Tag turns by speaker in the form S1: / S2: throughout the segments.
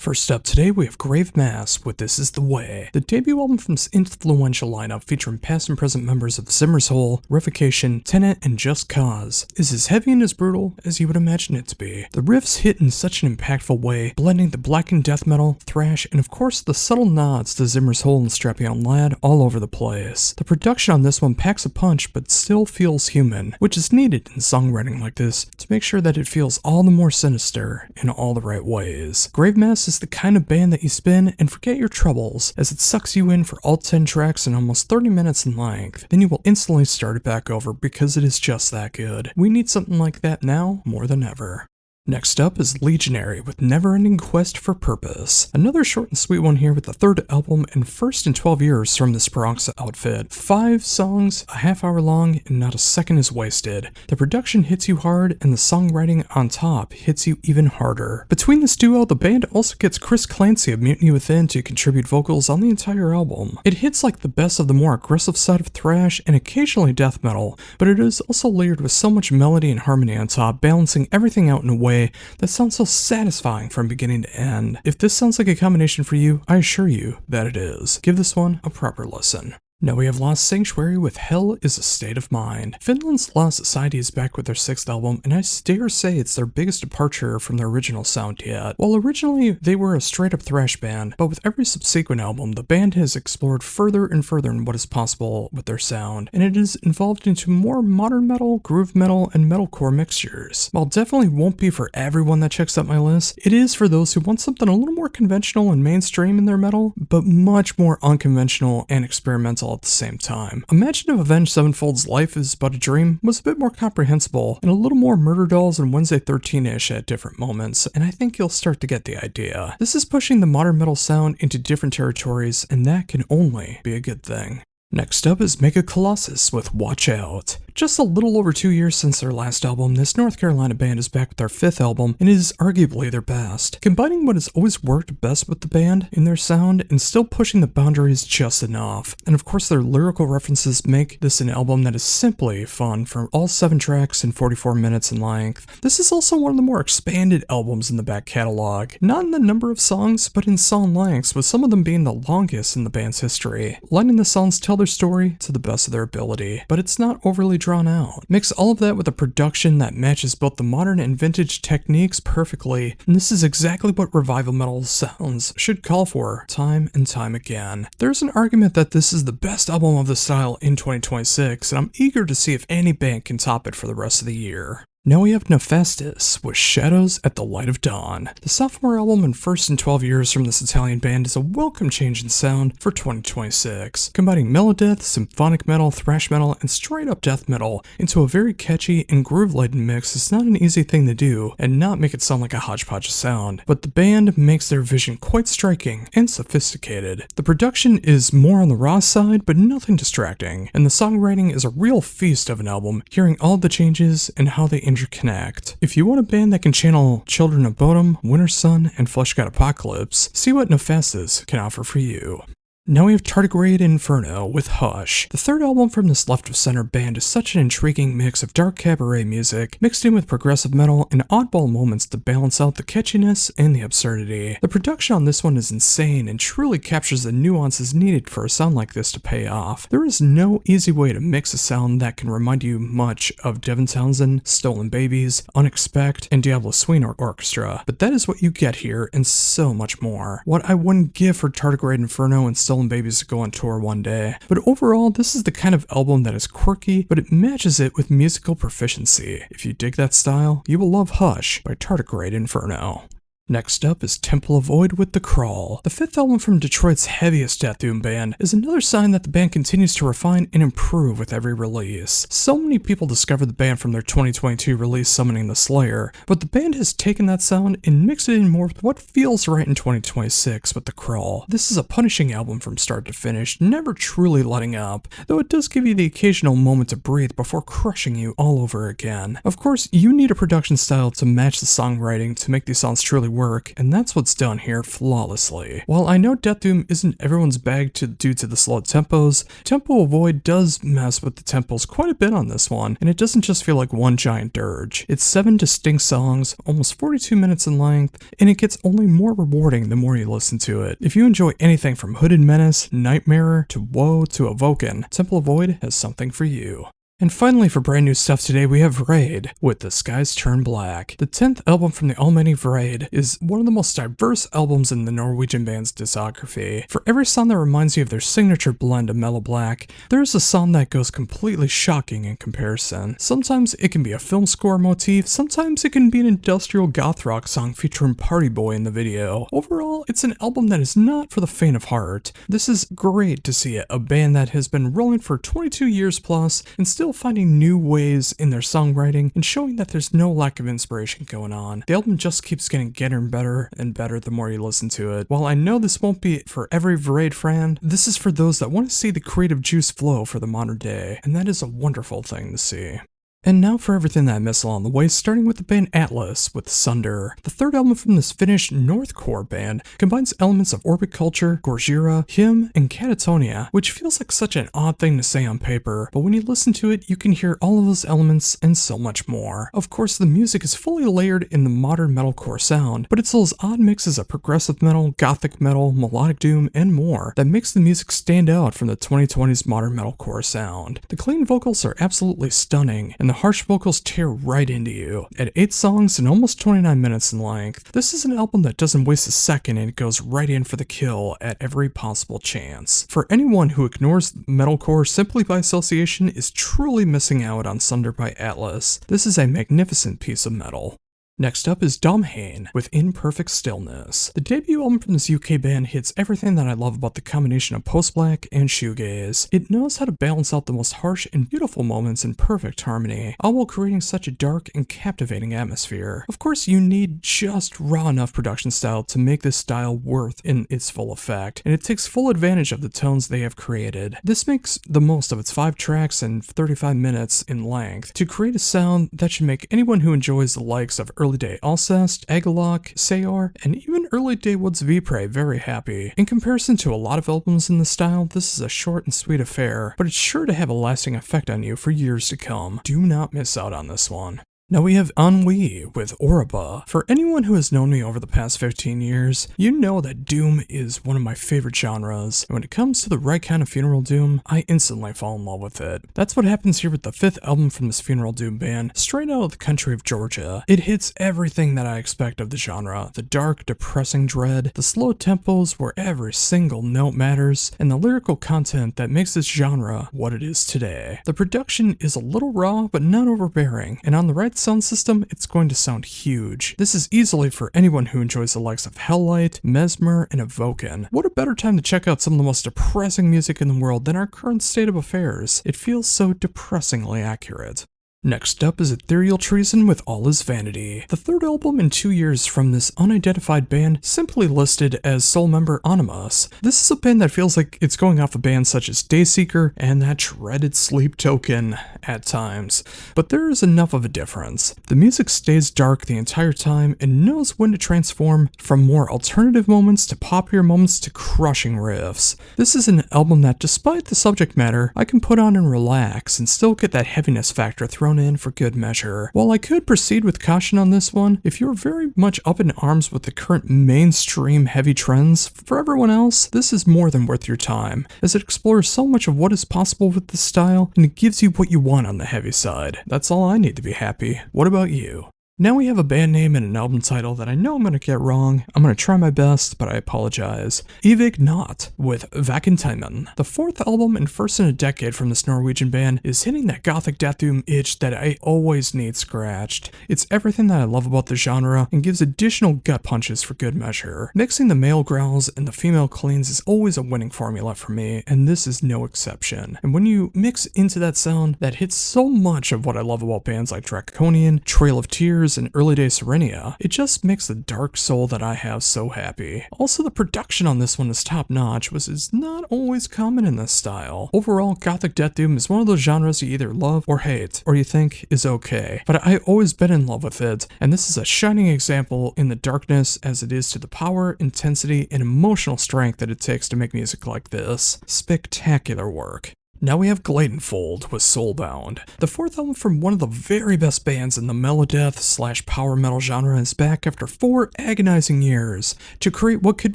S1: First up today, we have Grave Mass with This Is The Way, the debut album from this influential lineup featuring past and present members of Zimmer's Hole, Revocation, Tenet, and Just Cause, is as heavy and as brutal as you would imagine it to be. The riffs hit in such an impactful way, blending the blackened death metal, thrash, and of course the subtle nods to Zimmer's Hole and Strappy On Lad all over the place. The production on this one packs a punch but still feels human, which is needed in songwriting like this to make sure that it feels all the more sinister in all the right ways. Grave Mass is the kind of band that you spin and forget your troubles, as it sucks you in for all 10 tracks and almost 30 minutes in length. Then you will instantly start it back over because it is just that good. We need something like that now more than ever. Next up is Legionary with Never Ending Quest for Purpose. Another short and sweet one here with the third album and first in 12 years from this Bronx outfit. 5 songs, a half hour long, and not a second is wasted. The production hits you hard and the songwriting on top hits you even harder. Between this duo, the band also gets Chris Clancy of Mutiny Within to contribute vocals on the entire album. It hits like the best of the more aggressive side of thrash and occasionally death metal, but it is also layered with so much melody and harmony on top, balancing everything out in a way that sounds so satisfying from beginning to end. If this sounds like a combination for you, I assure you that it is. Give this one a proper listen. Now we have Lost Sanctuary with Hell is a State of Mind. Finland's Lost Society is back with their 6th album, and I dare say it's their biggest departure from their original sound yet. While originally they were a straight-up thrash band, but with every subsequent album, the band has explored further and further in what is possible with their sound, and it is evolved into more modern metal, groove metal, and metalcore mixtures. While definitely won't be for everyone that checks out my list, it is for those who want something a little more conventional and mainstream in their metal, but much more unconventional and experimental at the same time. Imagine if Avenged Sevenfold's Life is But a Dream was a bit more comprehensible and a little more Murder Dolls and Wednesday 13-ish at different moments, and I think you'll start to get the idea. This is pushing the modern metal sound into different territories, and that can only be a good thing. Next up is Mega Colossus with Watch Out. Just a little over 2 years since their last album, this North Carolina band is back with their 5th album and is arguably their best, combining what has always worked best with the band in their sound and still pushing the boundaries just enough. And of course their lyrical references make this an album that is simply fun for all 7 tracks and 44 minutes in length. This is also one of the more expanded albums in the back catalog, not in the number of songs but in song lengths, with some of them being the longest in the band's history. Letting the songs tell their story to the best of their ability, but it's not overly drawn out. Mix all of that with a production that matches both the modern and vintage techniques perfectly, and this is exactly what revival metal sounds should call for time and time again. There's an argument that this is the best album of the style in 2026, and I'm eager to see if any band can top it for the rest of the year. Now we have Nefastus with Shadows at the Light of Dawn. The sophomore album and first in 12 years from this Italian band is a welcome change in sound for 2026, combining Melodeath, symphonic metal, thrash metal, and straight up death metal into a very catchy and groove-laden mix is not an easy thing to do and not make it sound like a hodgepodge of sound, but the band makes their vision quite striking and sophisticated. The production is more on the raw side, but nothing distracting, and the songwriting is a real feast of an album, hearing all the changes and how they interconnect. If you want a band that can channel Children of Bodom, Winter Sun, and Flesh God Apocalypse, see what Nefastus can offer for you. Now we have Tardigrade Inferno with Hush. The 3rd album from this left-of-center band is such an intriguing mix of dark cabaret music, mixed in with progressive metal and oddball moments to balance out the catchiness and the absurdity. The production on this one is insane and truly captures the nuances needed for a sound like this to pay off. There is no easy way to mix a sound that can remind you much of Devin Townsend, Stolen Babies, Unexpect, and Diablo Swing Orchestra, but that is what you get here and so much more. What I wouldn't give for Tardigrade Inferno and Stolen Babies to go on tour one day. But overall, this is the kind of album that is quirky, but it matches it with musical proficiency. If you dig that style, you will love Hush by Tardigrade Inferno. Next up is Temple of Void with The Crawl. The 5th album from Detroit's heaviest death doom band is another sign that the band continues to refine and improve with every release. So many people discovered the band from their 2022 release Summoning the Slayer, but the band has taken that sound and mixed it in more with what feels right in 2026 with The Crawl. This is a punishing album from start to finish, never truly letting up, though it does give you the occasional moment to breathe before crushing you all over again. Of course, you need a production style to match the songwriting to make these songs truly work work, and that's what's done here flawlessly. While I know Death Doom isn't everyone's bag due to the slow tempos, Tempo Avoid does mess with the tempos quite a bit on this one, and it doesn't just feel like one giant dirge. It's 7 distinct songs, almost 42 minutes in length, and it gets only more rewarding the more you listen to it. If you enjoy anything from Hooded Menace, Nightmare, to Woe, to Evoken, Temple Avoid has something for you. And finally, for brand new stuff today, we have Raid with The Skies Turn Black. The 10th album from the Almighty Raid is one of the most diverse albums in the Norwegian band's discography. For every song that reminds you of their signature blend of mellow black, there's a song that goes completely shocking in comparison. Sometimes it can be a film score motif, sometimes it can be an industrial goth rock song featuring Party Boy in the video. Overall, it's an album that is not for the faint of heart. This is great to see a band that has been rolling for 22 years plus and still finding new ways in their songwriting and showing that there's no lack of inspiration going on. The album just keeps getting better and better the more you listen to it. While I know this won't be for every Raid fan, this is for those that want to see the creative juice flow for the modern day, and that is a wonderful thing to see. And now for everything that I missed along the way, starting with the band Atlas with Sunder. The third album from this Finnish Northcore band combines elements of Orbit culture, Gorgira, hymn, and Catatonia, which feels like such an odd thing to say on paper, but when you listen to it, you can hear all of those elements and so much more. Of course, the music is fully layered in the modern metalcore sound, but it's those odd mixes of progressive metal, gothic metal, melodic doom, and more that makes the music stand out from the 2020s modern metalcore sound. The clean vocals are absolutely stunning, and the harsh vocals tear right into you. At 8 songs and almost 29 minutes in length, this is an album that doesn't waste a second and it goes right in for the kill at every possible chance. For anyone who ignores metalcore simply by association is truly missing out on Sunder by Atlas. This is a magnificent piece of metal. Next up is Domhain with Imperfect Stillness. The debut album from this UK band hits everything that I love about the combination of post-black and shoegaze. It knows how to balance out the most harsh and beautiful moments in perfect harmony, all while creating such a dark and captivating atmosphere. Of course, you need just raw enough production style to make this style worth in its full effect, and it takes full advantage of the tones they have created. This makes the most of its 5 tracks and 35 minutes in length to create a sound that should make anyone who enjoys the likes of Early Day Alcest, Agalok, Sayar, and even Early Day Woods Vipre very happy. In comparison to a lot of albums in the style, this is a short and sweet affair, but it's sure to have a lasting effect on you for years to come. Do not miss out on this one. Now we have Ennui with Oraba. For anyone who has known me over the past 15 years, you know that doom is one of my favorite genres, and when it comes to the right kind of funeral doom, I instantly fall in love with it. That's what happens here with the 5th album from this funeral doom band, straight out of the country of Georgia. It hits everything that I expect of the genre: the dark, depressing dread, the slow tempos where every single note matters, and the lyrical content that makes this genre what it is today. The production is a little raw, but not overbearing, and on the right sound system, it's going to sound huge. This is easily for anyone who enjoys the likes of Helllight, Mesmer, and Evoken. What a better time to check out some of the most depressing music in the world than our current state of affairs. It feels so depressingly accurate. Next up is Ethereal Treason with All Is Vanity, the 3rd album in 2 years from this unidentified band simply listed as sole member Animus. This is a band that feels like it's going off of bands such as Dayseeker and that dreaded Sleep Token at times, but there is enough of a difference. The music stays dark the entire time and knows when to transform from more alternative moments to poppier moments to crushing riffs. This is an album that, despite the subject matter, I can put on and relax and still get that heaviness factor thrown in for good measure. While I could proceed with caution on this one, if you're very much up in arms with the current mainstream heavy trends, for everyone else, this is more than worth your time, as it explores so much of what is possible with this style, and it gives you what you want on the heavy side. That's all I need to be happy. What about you? Now we have a band name and an album title that I know I'm going to get wrong. I'm going to try my best, but I apologize. Evig Not with Vakentimon. The 4th album and first in a decade from this Norwegian band is hitting that gothic death doom itch that I always need scratched. It's everything that I love about the genre and gives additional gut punches for good measure. Mixing the male growls and the female cleans is always a winning formula for me, and this is no exception. And when you mix into that sound that hits so much of what I love about bands like Draconian, Trail of Tears, Years and Early Day Serenia, it just makes the dark soul that I have so happy. Also, the production on this one is top notch, which is not always common in this style. Overall, Gothic death doom is one of those genres you either love or hate, or you think is okay. But I've always been in love with it, and this is a shining example in the darkness as it is to the power, intensity, and emotional strength that it takes to make music like this. Spectacular work. Now we have Gledenfold with Soulbound. The fourth album from one of the very best bands in the Melodeath / power metal genre is back after 4 agonizing years to create what could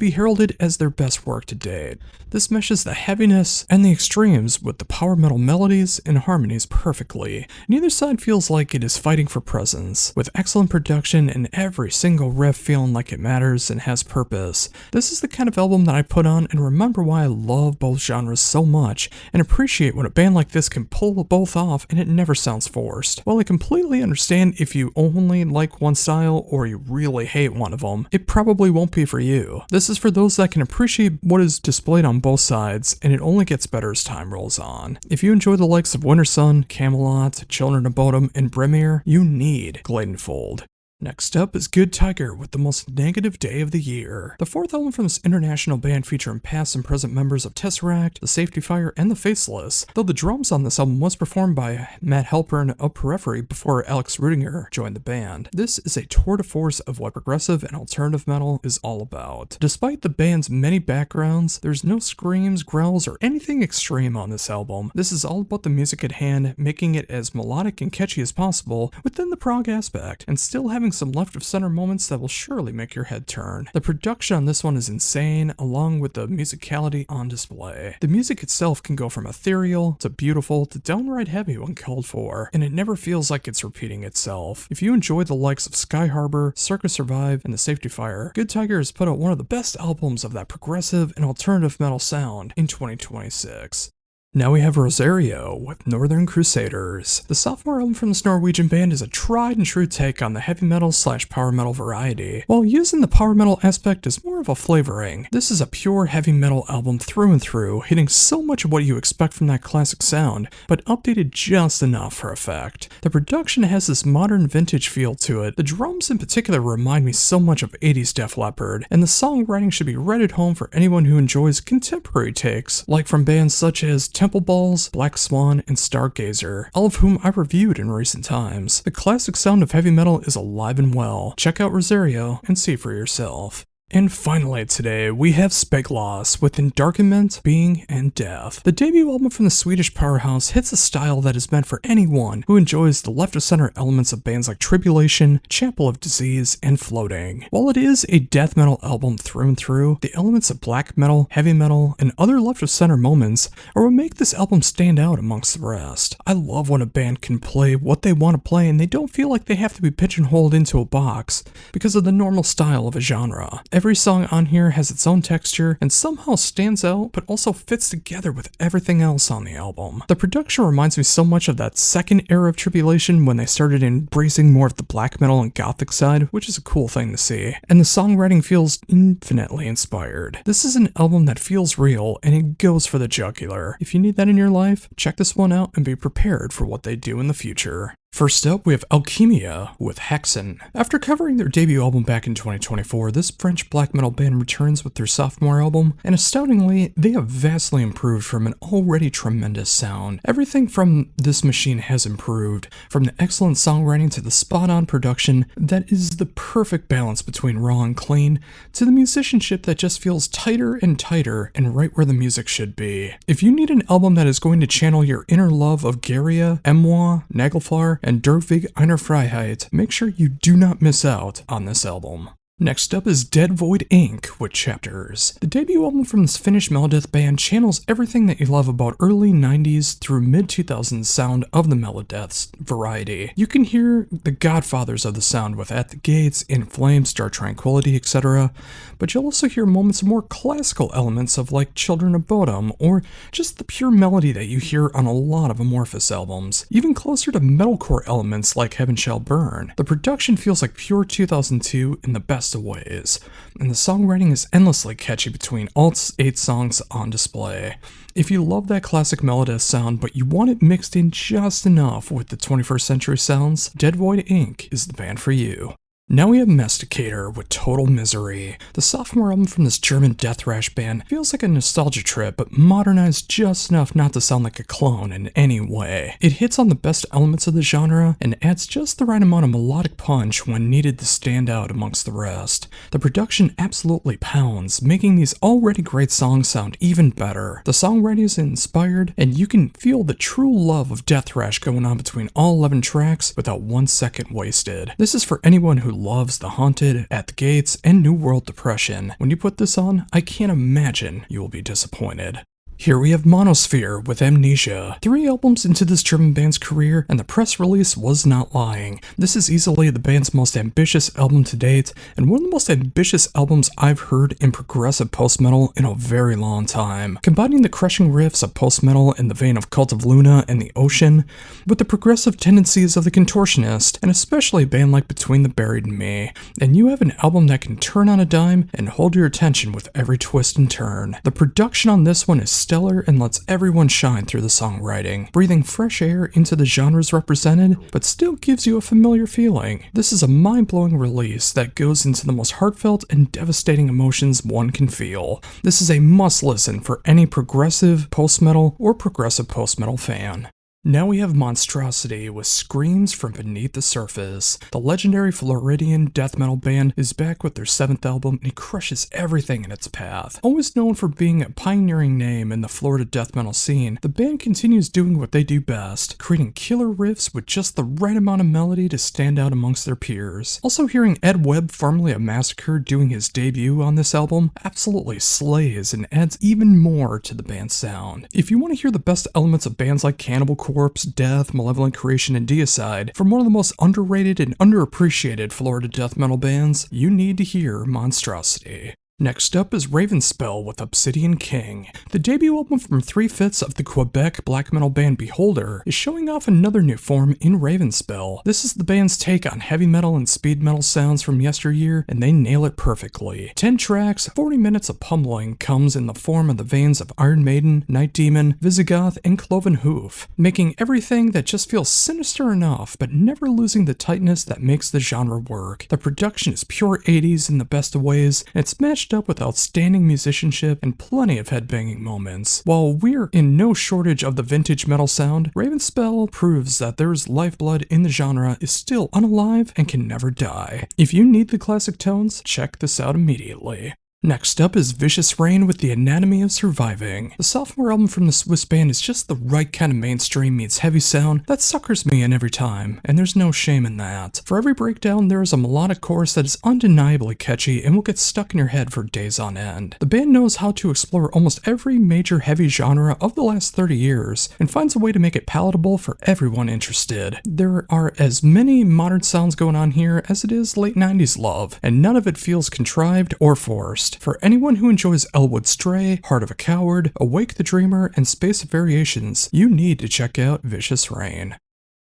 S1: be heralded as their best work to date. This meshes the heaviness and the extremes with the power metal melodies and harmonies perfectly. Neither side feels like it is fighting for presence, with excellent production and every single riff feeling like it matters and has purpose. This is the kind of album that I put on and remember why I love both genres so much and appreciate when a band like this can pull both off and it never sounds forced. While I completely understand if you only like one style or you really hate one of them, it probably won't be for you. This is for those that can appreciate what is displayed on both sides, and it only gets better as time rolls on. If you enjoy the likes of Winter Sun, Camelot, Children of Bodom, and Brimir, you need Gledenfold. Next up is Good Tiger with The Most Negative Day of the Year. The fourth album from this international band featuring past and present members of Tesseract, The Safety Fire, and The Faceless, though the drums on this album was performed by Matt Halpern of Periphery before Alex Rudinger joined the band. This is a tour de force of what progressive and alternative metal is all about. Despite the band's many backgrounds, there's no screams, growls, or anything extreme on this album. This is all about the music at hand, making it as melodic and catchy as possible within the prog aspect, and still having some left of center moments that will surely make your head turn. The production on this one is insane, along with the musicality on display. The music itself can go from ethereal to beautiful to downright heavy when called for, and it never feels like it's repeating itself. If you enjoy the likes of Sky Harbor, Circus Survive, and The Safety Fire, Good Tiger has put out one of the best albums of that progressive and alternative metal sound in 2026. Now we have Rosario with Northern Crusaders. The sophomore album from this Norwegian band is a tried and true take on the heavy metal / power metal variety, while using the power metal aspect as more of a flavoring. This is a pure heavy metal album through and through, hitting so much of what you expect from that classic sound, but updated just enough for effect. The production has this modern vintage feel to it. The drums in particular remind me so much of 80s Def Leppard, and the songwriting should be right at home for anyone who enjoys contemporary takes, like from bands such as Temple Balls, Black Swan, and Stargazer, all of whom I've reviewed in recent times. The classic sound of heavy metal is alive and well. Check out Rosario and see for yourself. And finally today, we have Spegloss with Endarkenment, Being, and Death. The debut album from the Swedish powerhouse hits a style that is meant for anyone who enjoys the left-of-center elements of bands like Tribulation, Chapel of Disease, and Floating. While it is a death metal album through and through, the elements of black metal, heavy metal, and other left-of-center moments are what make this album stand out amongst the rest. I love when a band can play what they want to play and they don't feel like they have to be pigeonholed into a box because of the normal style of a genre. Every song on here has its own texture and somehow stands out, but also fits together with everything else on the album. The production reminds me so much of that second era of Tribulation when they started embracing more of the black metal and gothic side, which is a cool thing to see. And the songwriting feels infinitely inspired. This is an album that feels real and it goes for the jugular. If you need that in your life, check this one out and be prepared for what they do in the future. First up, we have Alkhemia with HÄXEN. After covering their debut album back in 2024, this French black metal band returns with their sophomore album, and astoundingly, they have vastly improved from an already tremendous sound. Everything from this machine has improved, from the excellent songwriting to the spot-on production that is the perfect balance between raw and clean, to the musicianship that just feels tighter and tighter and right where the music should be. If you need an album that is going to channel your inner love of Garia, Emois, Nagelfar, and Durvig Einer Freiheit, make sure you do not miss out on this album. Next up is Deadvoid Inc with Chapters. The debut album from this Finnish Melodeath band channels everything that you love about early 90s through mid-2000s sound of the Melodeath's variety. You can hear the godfathers of the sound with At the Gates, In Flames, Dark Tranquility, etc., but you'll also hear moments of more classical elements of like Children of Bodom, or just the pure melody that you hear on a lot of Amorphous albums, even closer to metalcore elements like Heaven Shall Burn. The production feels like pure 2002 in the best best of ways, and the songwriting is endlessly catchy between all 8 songs on display. If you love that classic Melodeath sound but you want it mixed in just enough with the 21st century sounds, Deadvoid Inc is the band for you. Now we have Masticator with Total Misery. The sophomore album from this German death thrash band feels like a nostalgia trip, but modernized just enough not to sound like a clone in any way. It hits on the best elements of the genre and adds just the right amount of melodic punch when needed to stand out amongst the rest. The production absolutely pounds, making these already great songs sound even better. The songwriting is inspired, and you can feel the true love of death thrash going on between all 11 tracks without 1 second wasted. This is for anyone who loves The Haunted, At the Gates, and New World Depression. When you put this on, I can't imagine you will be disappointed. Here we have Monosphere with Amnesia. 3 albums into this German band's career, and the press release was not lying. This is easily the band's most ambitious album to date, and one of the most ambitious albums I've heard in progressive post-metal in a very long time. Combining the crushing riffs of post-metal in the vein of Cult of Luna and The Ocean, with the progressive tendencies of The Contortionist, and especially a band like Between the Buried and Me, and you have an album that can turn on a dime and hold your attention with every twist and turn. The production on this one is stellar and lets everyone shine through the songwriting, breathing fresh air into the genres represented, but still gives you a familiar feeling. This is a mind-blowing release that goes into the most heartfelt and devastating emotions one can feel. This is a must-listen for any progressive post-metal or progressive post-metal fan. Now we have Monstrosity with Screams from Beneath the Surface. The legendary Floridian death metal band is back with their 7th album and it crushes everything in its path. Always known for being a pioneering name in the Florida death metal scene, the band continues doing what they do best, creating killer riffs with just the right amount of melody to stand out amongst their peers. Also hearing Ed Webb, formerly of Massacre, doing his debut on this album absolutely slays and adds even more to the band's sound. If you want to hear the best elements of bands like Cannibal Corpse, Death, Malevolent Creation, and Deicide from one of the most underrated and underappreciated Florida death metal bands, you need to hear Monstrosity. Next up is Ravenspell with Obsidian King. The debut album from 3/5 of the Quebec black metal band Beholder is showing off another new form in Ravenspell. This is the band's take on heavy metal and speed metal sounds from yesteryear, and they nail it perfectly. 10 tracks, 40 minutes of pummeling comes in the form of the veins of Iron Maiden, Night Demon, Visigoth, and Cloven Hoof, making everything that just feels sinister enough, but never losing the tightness that makes the genre work. The production is pure 80s in the best of ways, and it's matched up with outstanding musicianship and plenty of headbanging moments. While we're in no shortage of the vintage metal sound, Ravenspell proves that there's lifeblood in the genre is still unalive and can never die. If you need the classic tones, check this out immediately. Next up is Vicious Rain with The Anatomy of Surviving. The sophomore album from the Swiss band is just the right kind of mainstream meets heavy sound that suckers me in every time, and there's no shame in that. For every breakdown, there is a melodic chorus that is undeniably catchy and will get stuck in your head for days on end. The band knows how to explore almost every major heavy genre of the last 30 years, and finds a way to make it palatable for everyone interested. There are as many modern sounds going on here as it is late 90s love, and none of it feels contrived or forced. For anyone who enjoys Elwood Stray, Heart of a Coward, Awake the Dreamer, and Space of Variations, you need to check out Vicious Rain.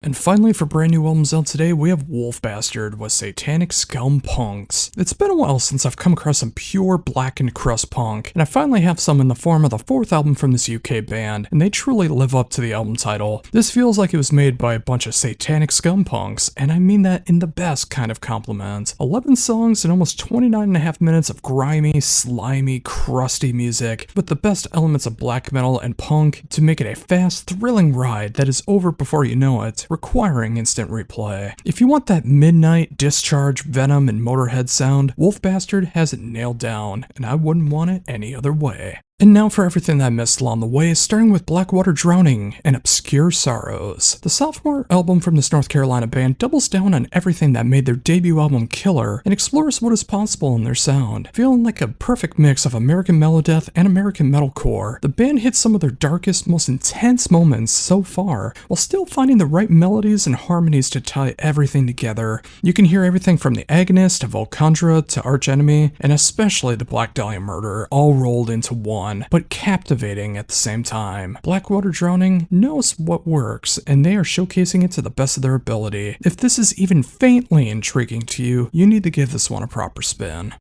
S1: And finally, for brand new albums out today, we have Wolf Bastard with Satanic Scum Punks. It's been a while since I've come across some pure blackened crust punk, and I finally have some in the form of the 4th album from this UK band, and they truly live up to the album title. This feels like it was made by a bunch of satanic scum punks, and I mean that in the best kind of compliment. 11 songs and almost 29.5 minutes of grimy, slimy, crusty music, with the best elements of black metal and punk to make it a fast, thrilling ride that is over before you know it, requiring instant replay. If you want that midnight, Discharge, Venom, and Motorhead sound, Wolf Bastard has it nailed down, and I wouldn't want it any other way. And now for everything that I missed along the way, starting with Blackwater Drowning and Obscure Sorrows. The sophomore album from this North Carolina band doubles down on everything that made their debut album killer and explores what is possible in their sound. Feeling like a perfect mix of American Melodeath and American Metalcore, the band hits some of their darkest, most intense moments so far, while still finding the right melodies and harmonies to tie everything together. You can hear everything from The Agonist to Volcandra to Arch Enemy, and especially the Black Dahlia Murder, all rolled into one. fun, but captivating at the same time. Blackwater Drowning knows what works, and they are showcasing it to the best of their ability. If this is even faintly intriguing to you, you need to give this one a proper spin.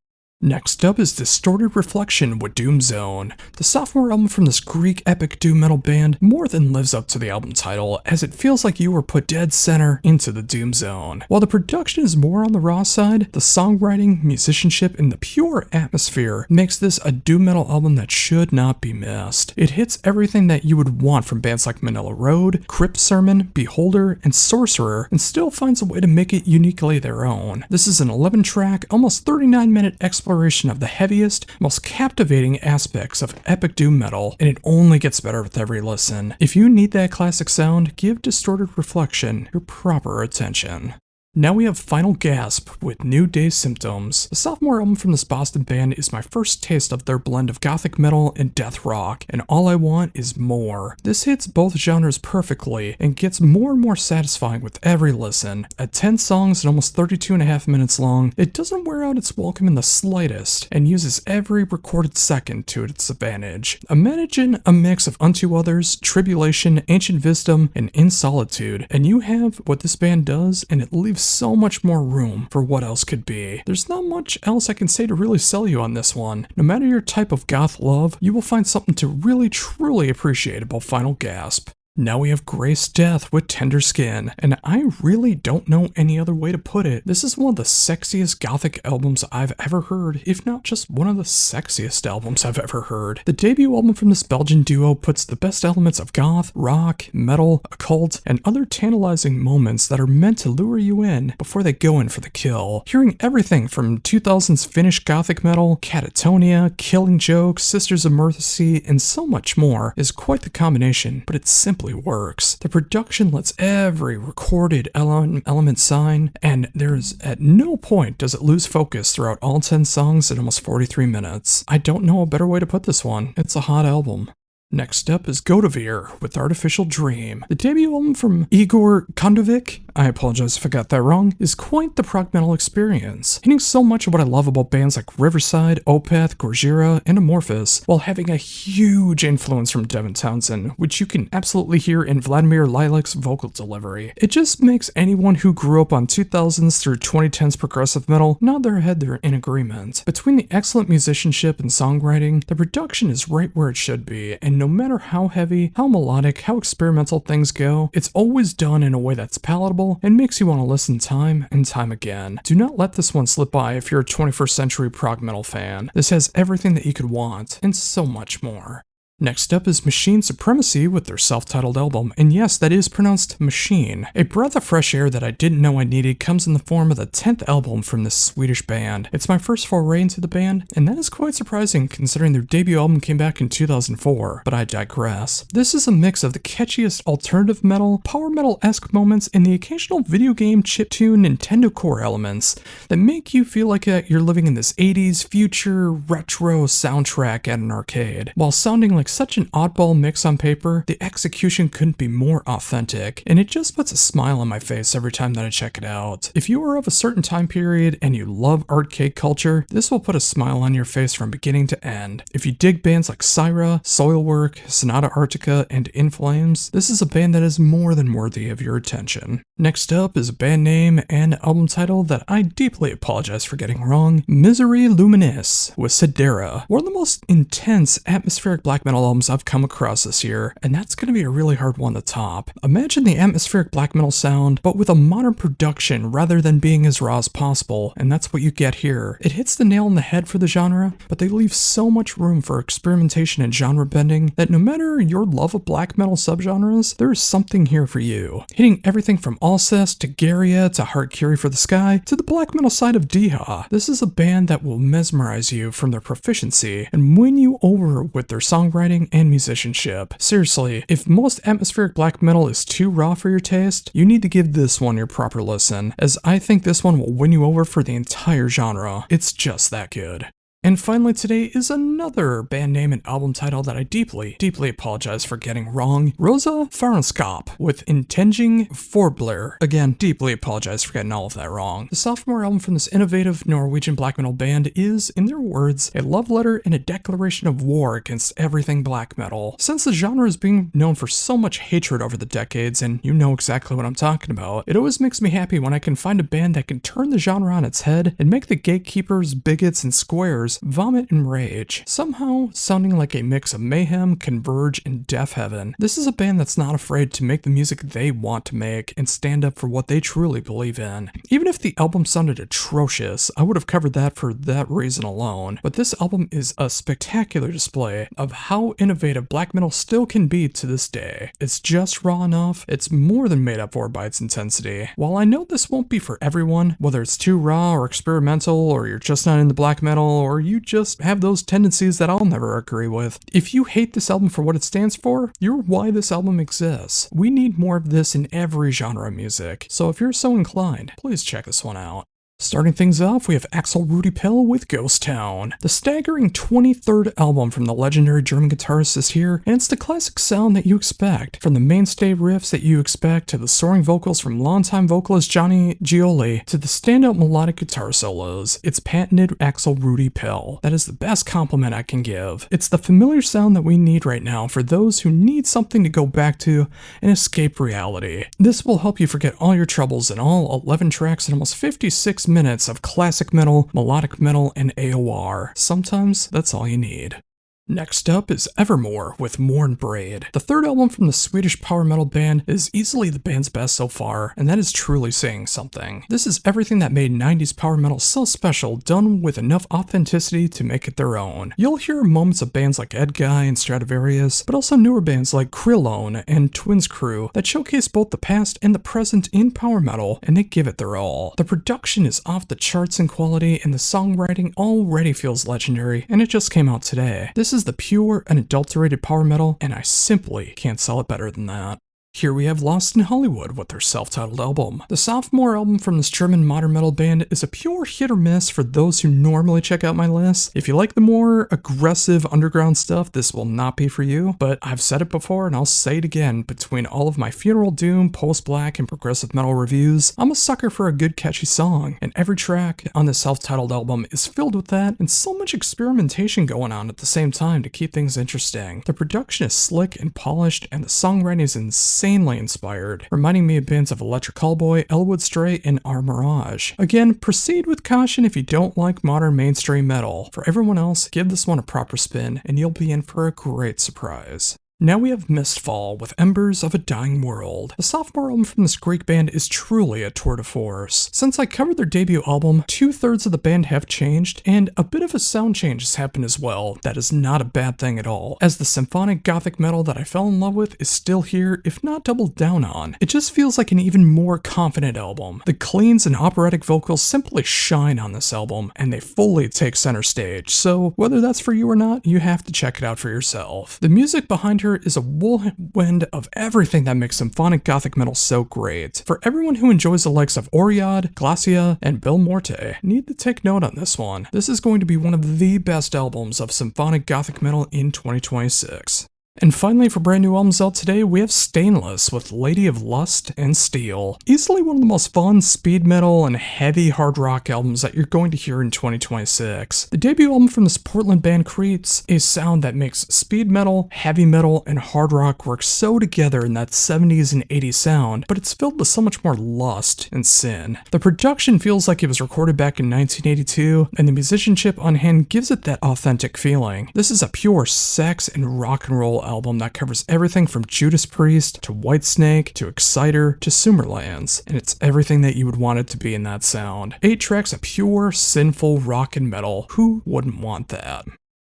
S1: Next up is Distorted Reflection with Doom Zone. The sophomore album from this Greek epic doom metal band more than lives up to the album title, as it feels like you were put dead center into the doom zone. While the production is more on the raw side, the songwriting, musicianship, and the pure atmosphere makes this a doom metal album that should not be missed. It hits everything that you would want from bands like Manila Road, Crypt Sermon, Beholder, and Sorcerer, and still finds a way to make it uniquely their own. This is an 11-track, almost 39-minute exploration of the heaviest, most captivating aspects of epic doom metal, and it only gets better with every listen. If you need that classic sound, give Distorted Reflection your proper attention. Now we have Final Gasp with New Day Symptoms. The sophomore album from this Boston band is my first taste of their blend of gothic metal and death rock, and all I want is more. This hits both genres perfectly and gets more and more satisfying with every listen. At 10 songs and almost 32.5 minutes long, it doesn't wear out its welcome in the slightest and uses every recorded second to its advantage. Imagine a mix of Unto Others, Tribulation, Ancient Wisdom, and In Solitude, and you have what this band does, and it leaves so much more room for what else could be. There's not much else I can say to really sell you on this one. No matter your type of goth love, you will find something to really truly appreciate about Final Gasp. Now we have Grace Death with Tender Skin, and I really don't know any other way to put it. This is one of the sexiest gothic albums I've ever heard, if not just one of the sexiest albums I've ever heard. The debut album from this Belgian duo puts the best elements of goth, rock, metal, occult, and other tantalizing moments that are meant to lure you in before they go in for the kill. Hearing everything from 2000s Finnish gothic metal, Catatonia, Killing Joke, Sisters of Mercy, and so much more is quite the combination, but it's simply works. The production lets every recorded element shine, and there's at no point does it lose focus throughout all 10 songs in almost 43 minutes. I don't know a better way to put this one. It's a hot album. Next up is Godovir with Artificial Dream. The debut album from Igor Kondovic, I apologize if I got that wrong, is quite the prog metal experience, hitting so much of what I love about bands like Riverside, Opeth, Gojira, and Amorphous, while having a huge influence from Devin Townsend, which you can absolutely hear in Vladimir Lilek's vocal delivery. It just makes anyone who grew up on 2000s through 2010s progressive metal nod their head they're in agreement. Between the excellent musicianship and songwriting, the production is right where it should be, and no matter how heavy, how melodic, how experimental things go, it's always done in a way that's palatable and makes you want to listen time and time again. Do not let this one slip by if you're a 21st century prog metal fan. This has everything that you could want, and so much more. Next up is Machine Supremacy with their self-titled album, and yes, that is pronounced Machine. A breath of fresh air that I didn't know I needed comes in the form of the 10th album from this Swedish band. It's my first foray into the band, and that is quite surprising considering their debut album came back in 2004, but I digress. This is a mix of the catchiest alternative metal, power metal-esque moments, and the occasional video game chiptune Nintendo core elements that make you feel like you're living in this 80s future retro soundtrack at an arcade. While sounding like such an oddball mix on paper, the execution couldn't be more authentic, and it just puts a smile on my face every time that I check it out. If you are of a certain time period and you love arcade culture, this will put a smile on your face from beginning to end. If you dig bands like Syra, Soilwork, Sonata Arctica, and In Flames, this is a band that is more than worthy of your attention. Next up is a band name and album title that I deeply apologize for getting wrong, Misery Luminis with Sedera, one of the most intense atmospheric black metal albums I've come across this year, and that's going to be a really hard one to top. Imagine the atmospheric black metal sound, but with a modern production rather than being as raw as possible, and that's what you get here. It hits the nail on the head for the genre, but they leave so much room for experimentation and genre bending that no matter your love of black metal subgenres, there is something here for you. Hitting everything from Alcest to Garia to Heart Curie for the Sky to the black metal side of Diha. This is a band that will mesmerize you from their proficiency and win you over with their songwriting and musicianship. Seriously, if most atmospheric black metal is too raw for your taste, you need to give this one your proper listen, as I think this one will win you over for the entire genre. It's just that good. And finally today is another band name and album title that I deeply apologize for getting wrong. Rosa Farenskap with Intending Forbler. Again, deeply apologize for getting all of that wrong. The sophomore album from this innovative Norwegian black metal band is, in their words, a love letter and a declaration of war against everything black metal. Since the genre is being known for so much hatred over the decades, and you know exactly what I'm talking about, it always makes me happy when I can find a band that can turn the genre on its head and make the gatekeepers, bigots, and squares vomit in rage, somehow sounding like a mix of mayhem, converge, and death heaven. This is a band that's not afraid to make the music they want to make and stand up for what they truly believe in. Even if the album sounded atrocious, I would have covered that for that reason alone, but this album is a spectacular display of how innovative black metal still can be to this day. It's just raw enough, it's more than made up for by its intensity. While I know this won't be for everyone, whether it's too raw or experimental, or you're just not into black metal, or you just have those tendencies that I'll never agree with. If you hate this album for what it stands for, you're why this album exists. We need more of this in every genre of music, so if you're so inclined, please check this one out. Starting things off, we have Axel Rudi Pell with Ghost Town. The staggering 23rd album from the legendary German guitarist is here, and it's the classic sound that you expect. From the mainstay riffs that you expect, to the soaring vocals from longtime vocalist Johnny Gioli, to the standout melodic guitar solos, it's patented Axel Rudi Pell. That is the best compliment I can give. It's the familiar sound that we need right now for those who need something to go back to and escape reality. This will help you forget all your troubles in all 11 tracks and almost 56 minutes of classic metal, melodic metal, and AOR. Sometimes that's all you need. Next up is Evermore with Mournbraid. The third album from the Swedish power metal band is easily the band's best so far, and that is truly saying something. This is everything that made 90s power metal so special, done with enough authenticity to make it their own. You'll hear moments of bands like Edguy and Stradivarius, but also newer bands like Krillone and Twins Crew that showcase both the past and the present in power metal, and they give it their all. The production is off the charts in quality, and the songwriting already feels legendary, and it just came out today. This is the pure, unadulterated power metal, and I simply can't sell it better than that. Here we have Lost in Hollywood with their self-titled album. The sophomore album from this German modern metal band is a pure hit or miss for those who normally check out my list. If you like the more aggressive underground stuff, this will not be for you, but I've said it before and I'll say it again, between all of my Funeral Doom, post-black, and progressive metal reviews, I'm a sucker for a good catchy song, and every track on this self-titled album is filled with that, and so much experimentation going on at the same time to keep things interesting. The production is slick and polished, and the songwriting is insanely inspired, reminding me of bands of Electric Callboy, Elwood Stray, and Our Mirage. Again, proceed with caution if you don't like modern mainstream metal. For everyone else, give this one a proper spin, and you'll be in for a great surprise. Now we have Mistfall with Embers of a Dying World. The sophomore album from this Greek band is truly a tour de force. Since I covered their debut album, 2/3 of the band have changed, and a bit of a sound change has happened as well. That is not a bad thing at all, as the symphonic Gothic metal that I fell in love with is still here, if not doubled down on. It just feels like an even more confident album. The cleans and operatic vocals simply shine on this album, and they fully take center stage, so whether that's for you or not, you have to check it out for yourself. The music behind her is a whirlwind of everything that makes symphonic Gothic metal so great. For everyone who enjoys the likes of Oriad, Glacia, and Bill Morte, need to take note on this one. This is going to be one of the best albums of symphonic Gothic metal in 2026. And finally, for brand new albums out today, we have Stainless with Lady of Lust and Steel. Easily one of the most fun speed metal and heavy hard rock albums that you're going to hear in 2026. The debut album from this Portland band creates a sound that makes speed metal, heavy metal, and hard rock work so together in that 70s and 80s sound, but it's filled with so much more lust and sin. The production feels like it was recorded back in 1982, and the musicianship on hand gives it that authentic feeling. This is a pure sex and rock and roll album that covers everything from Judas Priest to Whitesnake to Exciter to Sumerlands, and it's everything that you would want it to be in that sound. 8 tracks of pure, sinful rock and metal. Who wouldn't want that?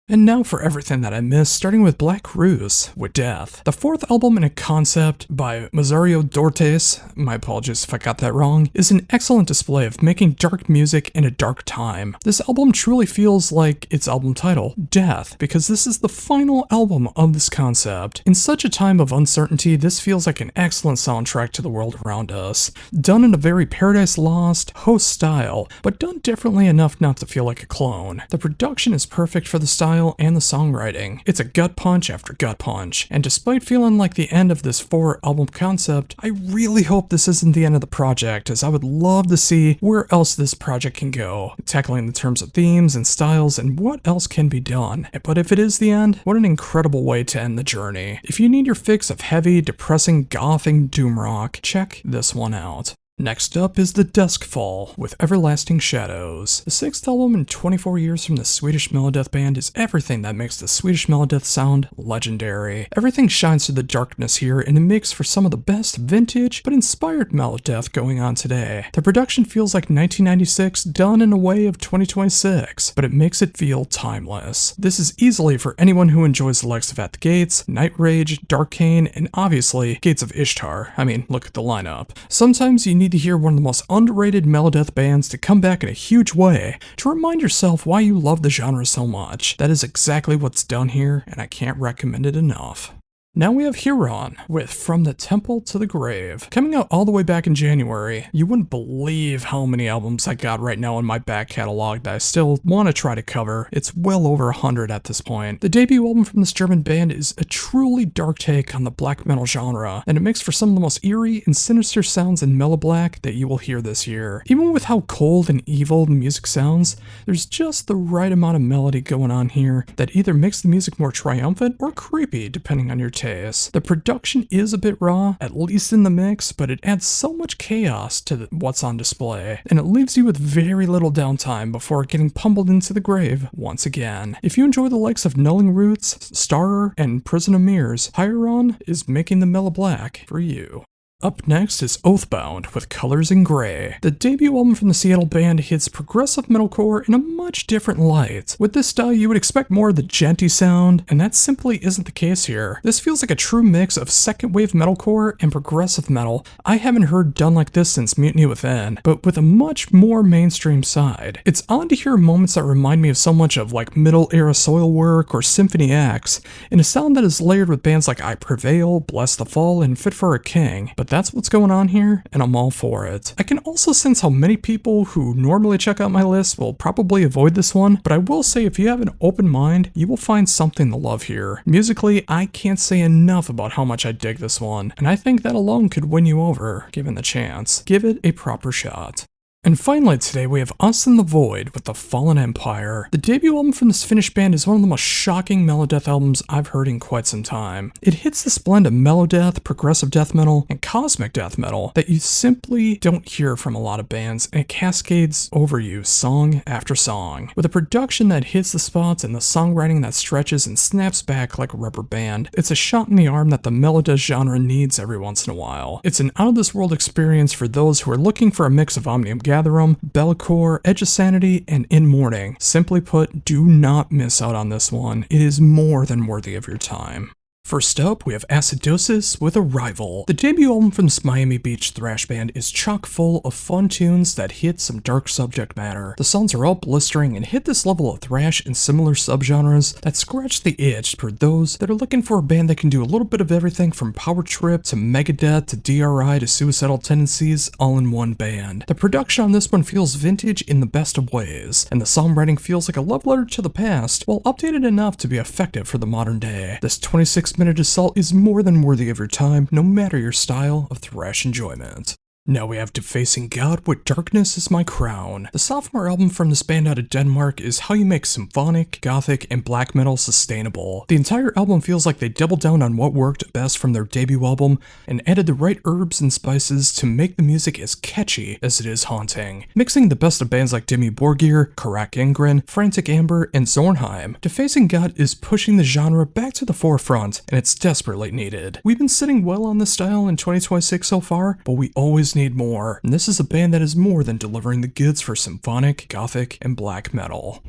S1: And now for everything that I missed, starting with Black Ruse with Death, the fourth album in a concept by Masario Dortes, my apologies if I got that wrong, is an excellent display of making dark music in a dark time. This album truly feels like its album title, Death, because this is the final album of this concept. In such a time of uncertainty, this feels like an excellent soundtrack to the world around us, done in a very Paradise Lost host style, but done differently enough not to feel like a clone. The production is perfect for the style and the songwriting. It's a gut punch after gut punch, and despite feeling like the end of this 4-album concept, I really hope this isn't the end of the project, as I would love to see where else this project can go, tackling the terms of themes and styles and what else can be done. But if it is the end, what an incredible way to end the journey. If you need your fix of heavy, depressing, gothic doom rock, check this one out. Next up is the Duskfall with Everlasting Shadows. The 6th album in 24 years from the Swedish Melodeath band is everything that makes the Swedish Melodeath sound legendary. Everything shines through the darkness here, and it makes for some of the best vintage but inspired Melodeath going on today. The production feels like 1996 done in a way of 2026, but it makes it feel timeless. This is easily for anyone who enjoys the likes of At the Gates, Night Rage, Darkane, and obviously Gates of Ishtar. I mean, look at the lineup. Sometimes you need to hear one of the most underrated Melodeath bands to come back in a huge way to remind yourself why you love the genre so much. That is exactly what's done here, and I can't recommend it enough. Now we have Huron with From the Temple to the Grave. Coming out all the way back in January, you wouldn't believe how many albums I got right now in my back catalog that I still want to try to cover. It's well over 100 at this point. The debut album from this German band is a truly dark take on the black metal genre, and it makes for some of the most eerie and sinister sounds in mellow black that you will hear this year. Even with how cold and evil the music sounds, there's just the right amount of melody going on here that either makes the music more triumphant or creepy depending on your taste. The production is a bit raw, at least in the mix, but it adds so much chaos to what's on display, and it leaves you with very little downtime before getting pummeled into the grave once again. If you enjoy the likes of Nulling Roots, Starrer, and Prison of Mirrors, Huron is making the mellow black for you. Up next is Oathbound with Colors in Grey. The debut album from the Seattle band hits progressive metalcore in a much different light. With this style, you would expect more of the djenty sound, and that simply isn't the case here. This feels like a true mix of second wave metalcore and progressive metal. I haven't heard done like this since Mutiny Within, but with a much more mainstream side. It's odd to hear moments that remind me of so much of like middle era Soilwork or Symphony X, in a sound that is layered with bands like I Prevail, Bless the Fall, and Fit for a King. But that's what's going on here, and I'm all for it. I can also sense how many people who normally check out my list will probably avoid this one, but I will say if you have an open mind, you will find something to love here. Musically, I can't say enough about how much I dig this one, and I think that alone could win you over, given the chance. Give it a proper shot. And finally today we have Us in the Void with The Fallen Empire. The debut album from this Finnish band is one of the most shocking Melodeath albums I've heard in quite some time. It hits this blend of Melodeath, progressive death metal, and cosmic death metal that you simply don't hear from a lot of bands, and it cascades over you song after song. With a production that hits the spots and the songwriting that stretches and snaps back like a rubber band, it's a shot in the arm that the Melodeath genre needs every once in a while. It's an out-of-this-world experience for those who are looking for a mix of Omnium Gatherum, Bellcore, Edge of Sanity, and In Mourning. Simply put, do not miss out on this one. It is more than worthy of your time. First up, we have Acidosis with Arrival. The debut album from this Miami Beach thrash band is chock full of fun tunes that hit some dark subject matter. The songs are all blistering and hit this level of thrash and similar subgenres that scratch the itch for those that are looking for a band that can do a little bit of everything from power trip to Megadeth to DRI to Suicidal Tendencies all in one band. The production on this one feels vintage in the best of ways, and the songwriting feels like a love letter to the past while updated enough to be effective for the modern day. This 26-minute assault is more than worthy of your time, no matter your style of thrash enjoyment. Now we have Defacing God with Darkness is My Crown. The sophomore album from this band out of Denmark is how you make symphonic, gothic, and black metal sustainable. The entire album feels like they doubled down on what worked best from their debut album and added the right herbs and spices to make the music as catchy as it is haunting. Mixing the best of bands like Dimmu Borgir, Karak Ingren, Frantic Amber, and Zornheim, Defacing God is pushing the genre back to the forefront, and it's desperately needed. We've been sitting well on this style in 2026 so far, but we always need more, and this is a band that is more than delivering the goods for symphonic, gothic, and black metal.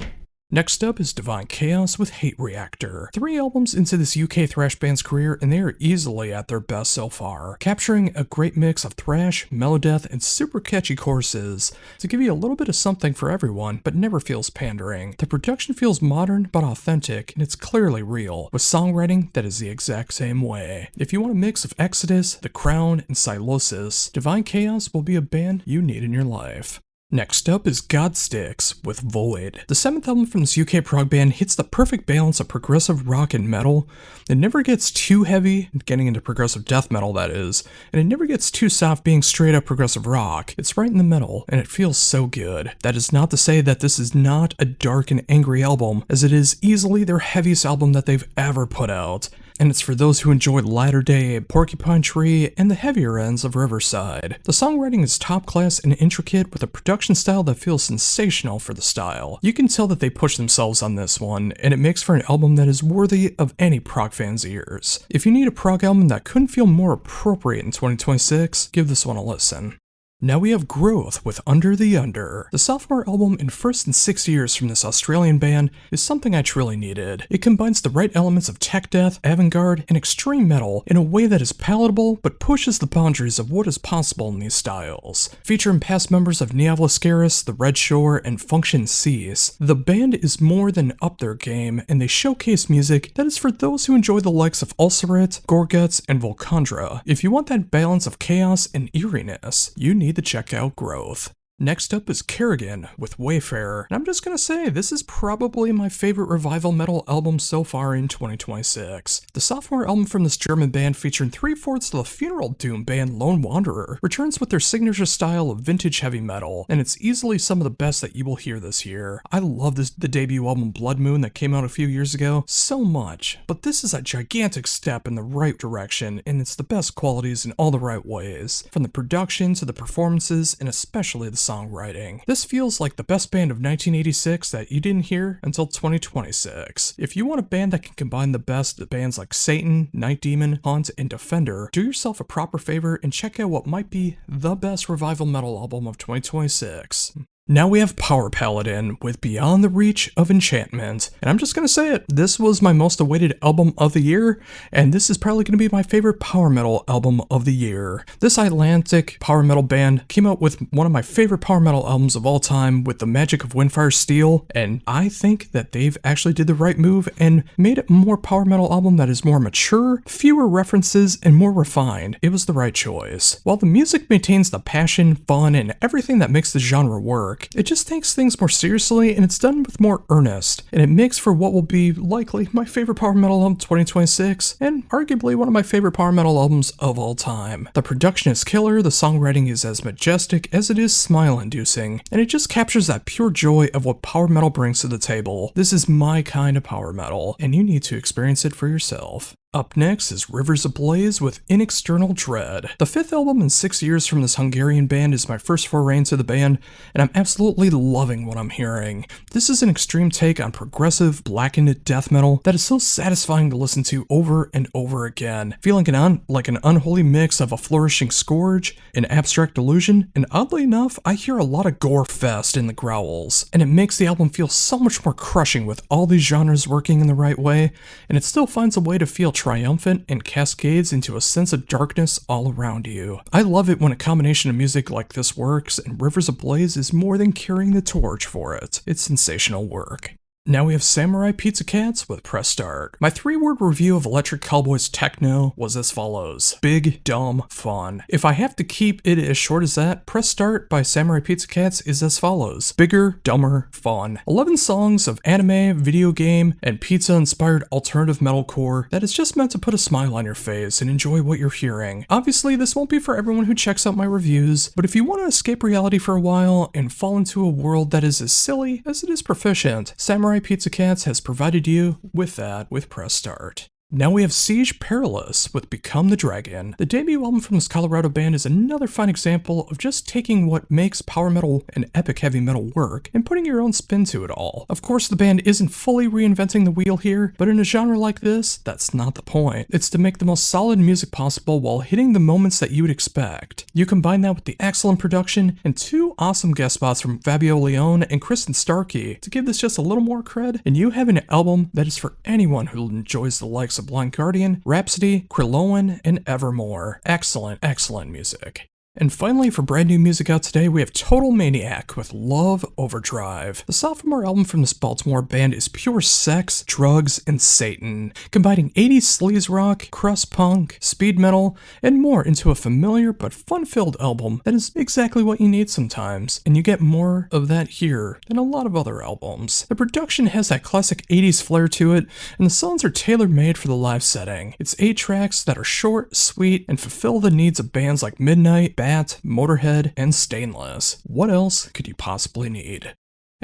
S1: Next up is Divine Chaos with Hate Reactor. 3 albums into this UK thrash band's career, and they are easily at their best so far, capturing a great mix of thrash, melodeath, and super catchy choruses to give you a little bit of something for everyone, but never feels pandering. The production feels modern but authentic, and it's clearly real, with songwriting that is the exact same way. If you want a mix of Exodus, The Crown, and Acidosis, Divine Chaos will be a band you need in your life. Next up is Godsticks with Void. The 7th album from this UK prog band hits the perfect balance of progressive rock and metal. It never gets too heavy, getting into progressive death metal that is, and it never gets too soft being straight up progressive rock. It's right in the middle, and it feels so good. That is not to say that this is not a dark and angry album, as it is easily their heaviest album that they've ever put out. And it's for those who enjoy Latter Day, Porcupine Tree, and the heavier ends of Riverside. The songwriting is top class and intricate, with a production style that feels sensational for the style. You can tell that they push themselves on this one, and it makes for an album that is worthy of any prog fan's ears. If you need a prog album that couldn't feel more appropriate in 2026, give this one a listen. Now we have Growth with Under the Under. The sophomore album in first in 6 years from this Australian band is something I truly needed. It combines the right elements of tech death, avant-garde, and extreme metal in a way that is palatable but pushes the boundaries of what is possible in these styles. Featuring past members of Neavlascaris, The Red Shore, and Function Cease, the band is more than up their game, and they showcase music that is for those who enjoy the likes of Ulcerate, Gorguts, and Volcandra. If you want that balance of chaos and eeriness, you need to check out Growth. Next up is Kerrigan with Wayfarer, and I'm just gonna say this is probably my favorite revival metal album so far in 2026. The sophomore album from this German band, featuring 3/4 of the funeral doom band Lone Wanderer, returns with their signature style of vintage heavy metal, and it's easily some of the best that you will hear this year. I love the debut album Blood Moon that came out a few years ago so much, but this is a gigantic step in the right direction, and it's the best qualities in all the right ways, from the production to the performances, and especially the songwriting. This feels like the best band of 1986 that you didn't hear until 2026. If you want a band that can combine the best of bands like Satan, Night Demon, Haunt, and Defender, do yourself a proper favor and check out what might be the best revival metal album of 2026. Now we have Power Paladin with Beyond the Reach of Enchantment, and I'm just gonna say it, this was my most awaited album of the year, and this is probably gonna be my favorite power metal album of the year. This Atlantic power metal band came out with one of my favorite power metal albums of all time with The Magic of Windfire Steel, and I think that they've actually did the right move and made it a more power metal album that is more mature, fewer references, and more refined. It was the right choice. While the music maintains the passion, fun, and everything that makes the genre work, it just takes things more seriously, and it's done with more earnest, and it makes for what will be likely my favorite power metal album 2026, and arguably one of my favorite power metal albums of all time. The production is killer, the songwriting is as majestic as it is smile-inducing, and it just captures that pure joy of what power metal brings to the table. This is my kind of power metal, and you need to experience it for yourself. Up next is Rivers Ablaze with In External Dread. The 5th album in 6 years from this Hungarian band is my first foray into the band, and I'm absolutely loving what I'm hearing. This is an extreme take on progressive, blackened death metal that is so satisfying to listen to over and over again, feeling like an unholy mix of a flourishing scourge, an abstract illusion, and oddly enough, I hear a lot of gore fest in the growls, and it makes the album feel so much more crushing with all these genres working in the right way, and it still finds a way to feel triumphant and cascades into a sense of darkness all around you. I love it when a combination of music like this works, and Rivers Ablaze is more than carrying the torch for it. It's sensational work. Now we have Samurai Pizza Cats with Press Start. My 3-word review of Electric Cowboys Techno was as follows: big, dumb, fun. If I have to keep it as short as that, Press Start by Samurai Pizza Cats is as follows: bigger, dumber, fun. 11 songs of anime, video game, and pizza-inspired alternative metalcore that is just meant to put a smile on your face and enjoy what you're hearing. Obviously, this won't be for everyone who checks out my reviews, but if you want to escape reality for a while and fall into a world that is as silly as it is proficient, Samurai Pizza Cats has provided you with that with Press Start. Now we have Siege Perilous with Become the Dragon. The debut album from this Colorado band is another fine example of just taking what makes power metal and epic heavy metal work and putting your own spin to it all. Of course, the band isn't fully reinventing the wheel here, but in a genre like this, that's not the point. It's to make the most solid music possible while hitting the moments that you would expect. You combine that with the excellent production and two awesome guest spots from Fabio Leone and Kristen Starkey to give this just a little more cred, and you have an album that is for anyone who enjoys the likes of Blind Guardian, Rhapsody, Krillon, and Evermore. Excellent, excellent music. And finally, for brand new music out today, we have Total Maniac with Love Overdrive. The sophomore album from this Baltimore band is pure sex, drugs, and Satan, combining 80s sleaze rock, crust punk, speed metal, and more into a familiar but fun-filled album that is exactly what you need sometimes, and you get more of that here than a lot of other albums. The production has that classic 80s flair to it, and the songs are tailor-made for the live setting. It's 8 tracks that are short, sweet, and fulfill the needs of bands like Midnight, Bat, Motorhead, and Stainless. What else could you possibly need?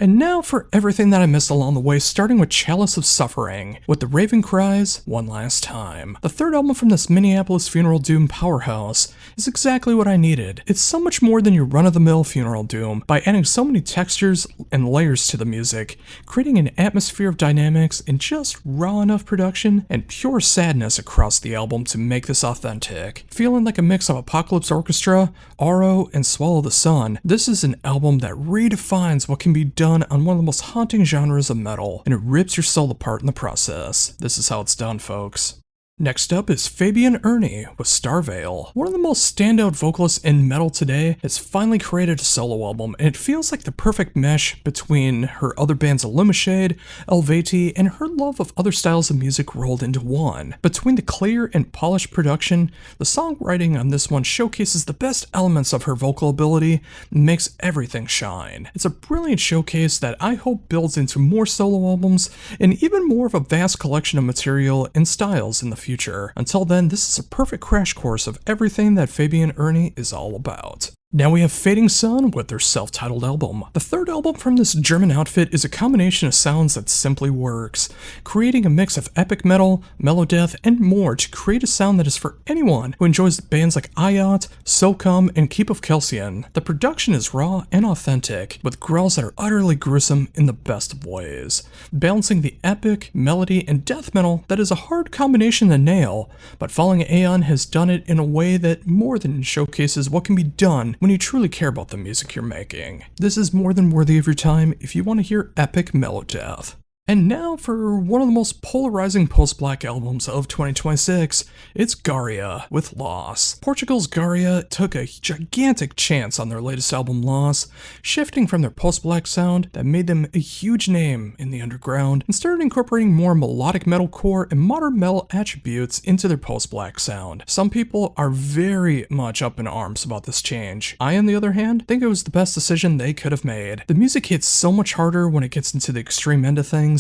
S1: And now for everything that I missed along the way, starting with Chalice of Suffering, with the Raven Cries, One Last Time. The third album from this Minneapolis funeral doom powerhouse is exactly what I needed. It's so much more than your run-of-the-mill funeral doom by adding so many textures and layers to the music, creating an atmosphere of dynamics and just raw enough production and pure sadness across the album to make this authentic. Feeling like a mix of Apocalypse Orchestra, Aro, and Swallow the Sun, this is an album that redefines what can be done on one of the most haunting genres of metal, and it rips your soul apart in the process. This is how it's done, folks. Next up is Fabian Ernie with Starvale. One of the most standout vocalists in metal today has finally created a solo album, and it feels like the perfect mesh between her other bands Illumishade, Elvati, and her love of other styles of music rolled into one. Between the clear and polished production, the songwriting on this one showcases the best elements of her vocal ability and makes everything shine. It's a brilliant showcase that I hope builds into more solo albums and even more of a vast collection of material and styles in the future. Until then, this is a perfect crash course of everything that Fabian Ernie is all about. Now we have Fading Sun with their self-titled album. The third album from this German outfit is a combination of sounds that simply works, creating a mix of epic metal, Melodeath, and more to create a sound that is for anyone who enjoys bands like Ayat, Socom, and Keep of Kelsian. The production is raw and authentic, with growls that are utterly gruesome in the best of ways, balancing the epic, melody, and death metal that is a hard combination to nail, but Falling Aeon has done it in a way that more than showcases what can be done when you truly care about the music you're making. This is more than worthy of your time if you want to hear epic Melodeath. And now for one of the most polarizing post-black albums of 2026, it's Garia with Loss. Portugal's Garia took a gigantic chance on their latest album Loss, shifting from their post-black sound that made them a huge name in the underground and started incorporating more melodic metalcore and modern metal attributes into their post-black sound. Some people are very much up in arms about this change. I, on the other hand, think it was the best decision they could have made. The music hits so much harder when it gets into the extreme end of things,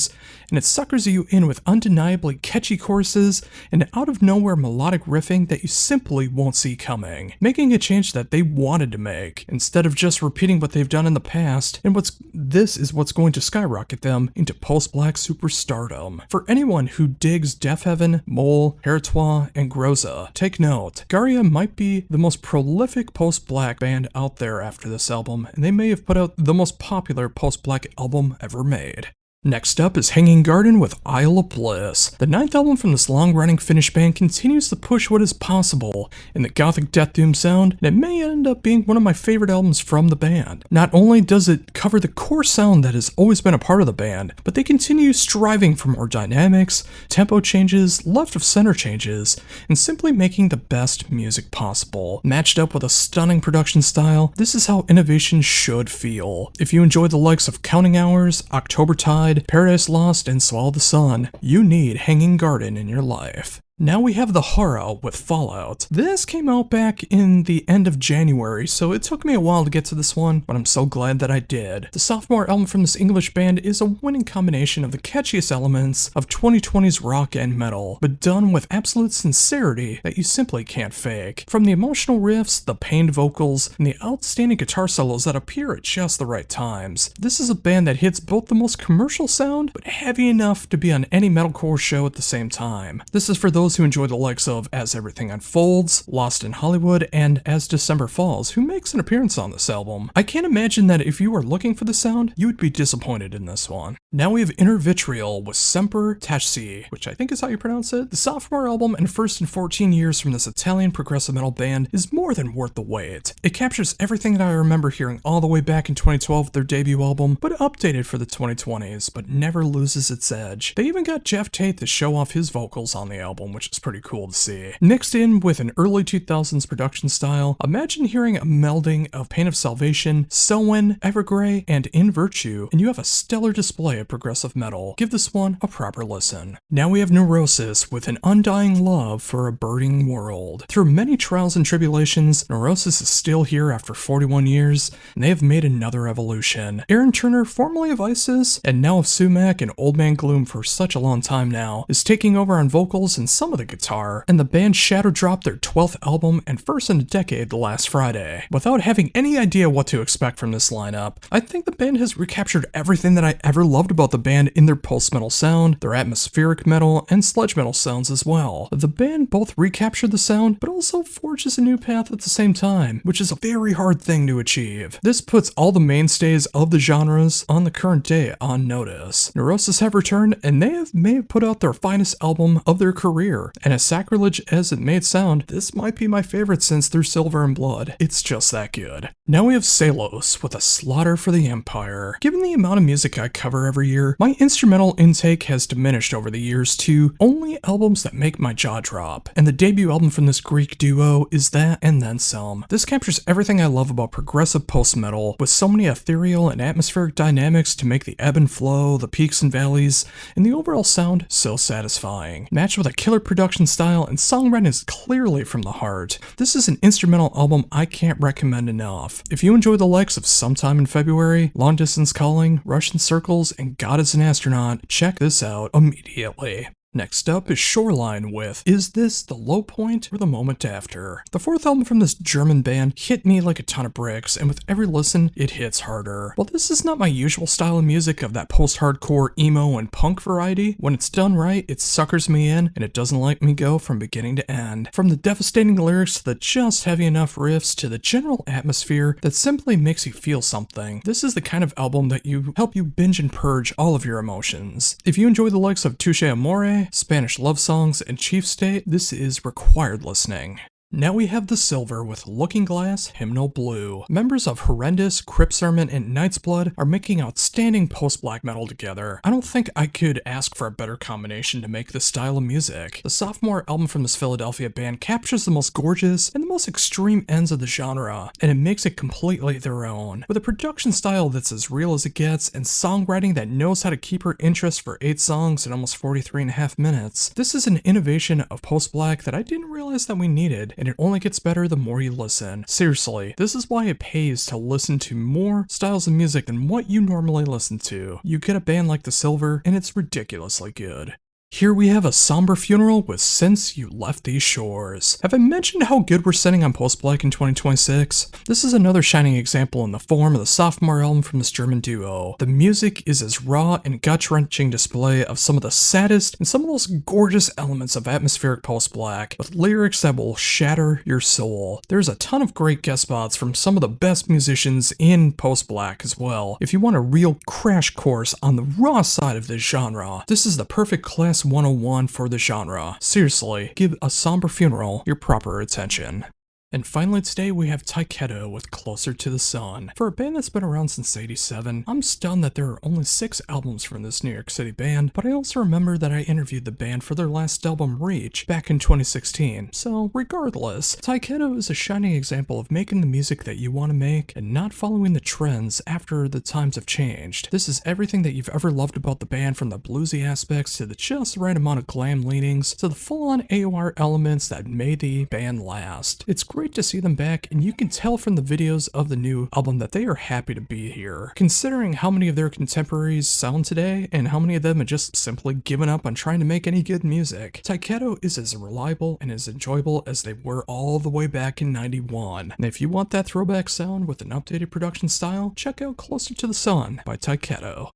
S1: and it suckers you in with undeniably catchy choruses and out-of-nowhere melodic riffing that you simply won't see coming, making a change that they wanted to make, instead of just repeating what they've done in the past, and this is what's going to skyrocket them into post-black superstardom. For anyone who digs Deafheaven, Mole, Heretois, and Groza, take note, Garia might be the most prolific post-black band out there after this album, and they may have put out the most popular post-black album ever made. Next up is Hanging Garden with Isle of Bliss. The 9th album from this long-running Finnish band continues to push what is possible in the gothic death doom sound, and it may end up being one of my favorite albums from the band. Not only does it cover the core sound that has always been a part of the band, but they continue striving for more dynamics, tempo changes, left-of-center changes, and simply making the best music possible. Matched up with a stunning production style, this is how innovation should feel. If you enjoy the likes of Counting Hours, October Tide, Paradise Lost, and Swallow the Sun, you need Hanging Garden in your life. Now we have the horror with Fallout. This came out back in the end of January, so it took me a while to get to this one, but I'm so glad that I did. The sophomore album from this English band is a winning combination of the catchiest elements of 2020's rock and metal, but done with absolute sincerity that you simply can't fake. From the emotional riffs, the pained vocals, and the outstanding guitar solos that appear at just the right times, this is a band that hits both the most commercial sound, but heavy enough to be on any metalcore show at the same time. This is for those who enjoy the likes of As Everything Unfolds, Lost in Hollywood, and As December Falls, who makes an appearance on this album. I can't imagine that if you are looking for the sound, you would be disappointed in this one. Now we have Inner Vitriol with Semper Taci, which I think is how you pronounce it. The sophomore album and first in 14 years from this Italian progressive metal band is more than worth the wait. It captures everything that I remember hearing all the way back in 2012, their debut album, but updated for the 2020s, but never loses its edge. They even got Jeff Tate to show off his vocals on the album, which is pretty cool to see. Mixed in with an early 2000s production style, imagine hearing a melding of Pain of Salvation, Selwyn, Evergrey, and In Virtue, and you have a stellar display of progressive metal. Give this one a proper listen. Now we have Neurosis with An Undying Love for a Burning World. Through many trials and tribulations, Neurosis is still here after 41 years, and they have made another evolution. Aaron Turner, formerly of Isis, and now of Sumac and Old Man Gloom for such a long time now, is taking over on vocals and some of the guitar, and the band shadow dropped their 12th album and first in a decade last Friday. Without having any idea what to expect from this lineup, I think the band has recaptured everything that I ever loved about the band in their post-metal sound, their atmospheric metal, and sludge metal sounds as well. The band both recaptured the sound, but also forges a new path at the same time, which is a very hard thing to achieve. This puts all the mainstays of the genres on the current day on notice. Neurosis have returned, and they may have put out their finest album of their career, and as sacrilege as it may sound, this might be my favorite since Through Silver and Blood. It's just that good. Now we have Salos with A Slaughter for the Empire. Given the amount of music I cover every year, my instrumental intake has diminished over the years to only albums that make my jaw drop, and the debut album from this Greek duo is that and then some. This captures everything I love about progressive post-metal, with so many ethereal and atmospheric dynamics to make the ebb and flow, the peaks and valleys, and the overall sound so satisfying. Matched with a killer production style and songwriting is clearly from the heart. This is an instrumental album I can't recommend enough. If you enjoy the likes of Sometime in February, Long Distance Calling, Russian Circles, and God is an Astronaut, check this out immediately. Next up is Shoreline with Is This the Low Point or the Moment After? The fourth album from this German band hit me like a ton of bricks, and with every listen, it hits harder. While this is not my usual style of music of that post-hardcore, emo, and punk variety, when it's done right, it suckers me in, and it doesn't let me go from beginning to end. From the devastating lyrics to the just heavy enough riffs to the general atmosphere that simply makes you feel something, this is the kind of album that help you binge and purge all of your emotions. If you enjoy the likes of Touche Amore, Spanish love songs, and Chief State, this is required listening. Now we have The Silver with Looking Glass, Hymnal Blue. Members of Horrendous, Crypt Sermon, and Night's Blood are making outstanding post-black metal together. I don't think I could ask for a better combination to make this style of music. The sophomore album from this Philadelphia band captures the most gorgeous and the most extreme ends of the genre, and it makes it completely their own. With a production style that's as real as it gets, and songwriting that knows how to keep her interest for 8 songs in almost 43.5 minutes, this is an innovation of post-black that I didn't realize that we needed, and it only gets better the more you listen. Seriously, this is why it pays to listen to more styles of music than what you normally listen to. You get a band like The Silver, and it's ridiculously good. Here we have A Somber Funeral with Since You Left These Shores. Have I mentioned how good we're setting on post-black in 2026? This is another shining example in the form of the sophomore album from this German duo. The music is as raw and gut-wrenching display of some of the saddest and some of the most gorgeous elements of atmospheric post-black, with lyrics that will shatter your soul. There's a ton of great guest spots from some of the best musicians in post-black as well. If you want a real crash course on the raw side of this genre, this is the perfect class 101 for the genre. Seriously, give A Somber Funeral your proper attention. And finally today we have Taiketo with Closer to the Sun. For a band that's been around since '87, I'm stunned that there are only 6 albums from this New York City band, but I also remember that I interviewed the band for their last album Reach back in 2016. So regardless, Taiketo is a shining example of making the music that you want to make and not following the trends after the times have changed. This is everything that you've ever loved about the band, from the bluesy aspects to the just right amount of glam leanings to the full-on AOR elements that made the band last. It's great to see them back, and you can tell from the videos of the new album that they are happy to be here. Considering how many of their contemporaries sound today, and how many of them have just simply given up on trying to make any good music, Taiketo is as reliable and as enjoyable as they were all the way back in '91. And if you want that throwback sound with an updated production style, check out Closer to the Sun by Taiketo.